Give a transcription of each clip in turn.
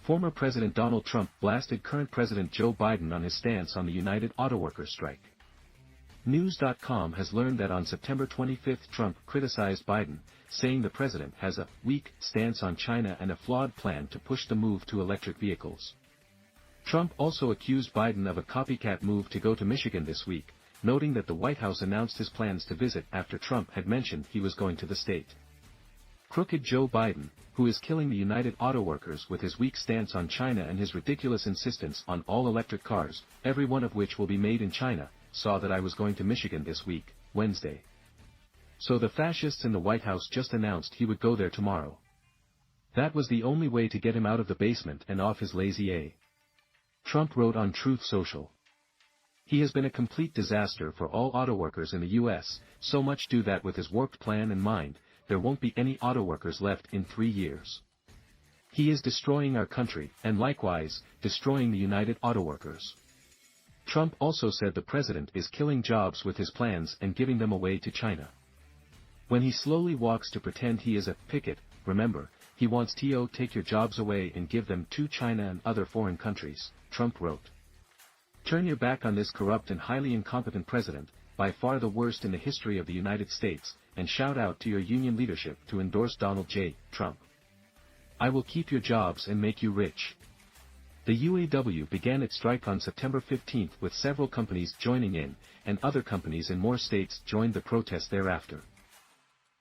Former President Donald Trump blasted current President Joe Biden on his stance on the United Autoworkers strike. News.com has learned that on September 25 Trump criticized Biden, saying the president has a weak stance on China and a flawed plan to push the move to electric vehicles. Trump also accused Biden of a copycat move to go to Michigan this week, noting that the White House announced his plans to visit after Trump had mentioned he was going to the state. Crooked Joe Biden, who is killing the United Autoworkers with his weak stance on China and his ridiculous insistence on all electric cars, every one of which will be made in China, saw that I was going to Michigan this week, Wednesday. So the fascists in the White House just announced he would go there tomorrow. That was the only way to get him out of the basement and off his lazy A. Trump wrote on Truth Social. He has been a complete disaster for all autoworkers in the U.S., so much do that with his warped plan in mind, there won't be any autoworkers left in 3 years. He is destroying our country, and likewise, destroying the United Autoworkers. Trump also said the president is killing jobs with his plans and giving them away to China. When he slowly walks to pretend he is a picket, remember, he wants to take your jobs away and give them to China and other foreign countries, Trump wrote. Turn your back on this corrupt and highly incompetent president, by far the worst in the history of the United States, and shout out to your union leadership to endorse Donald J. Trump. I will keep your jobs and make you rich. The UAW began its strike on September 15 with several companies joining in, and other companies in more states joined the protest thereafter.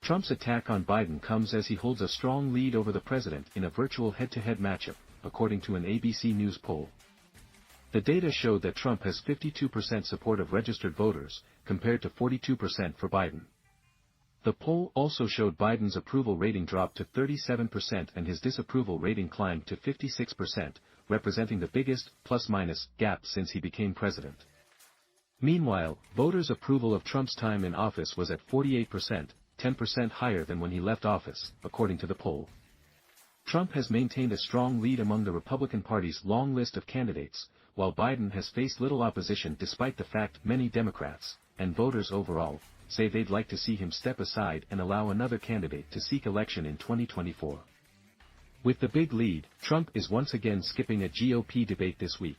Trump's attack on Biden comes as he holds a strong lead over the president in a virtual head-to-head matchup, according to an ABC News poll. The data showed that Trump has 52% support of registered voters, compared to 42% for Biden. The poll also showed Biden's approval rating dropped to 37% and his disapproval rating climbed to 56%, representing the biggest plus-minus gap since he became president. Meanwhile, voters' approval of Trump's time in office was at 48%, 10% higher than when he left office, according to the poll. Trump has maintained a strong lead among the Republican Party's long list of candidates, while Biden has faced little opposition despite the fact many Democrats, and voters overall, say they'd like to see him step aside and allow another candidate to seek election in 2024. With the big lead, Trump is once again skipping a GOP debate this week.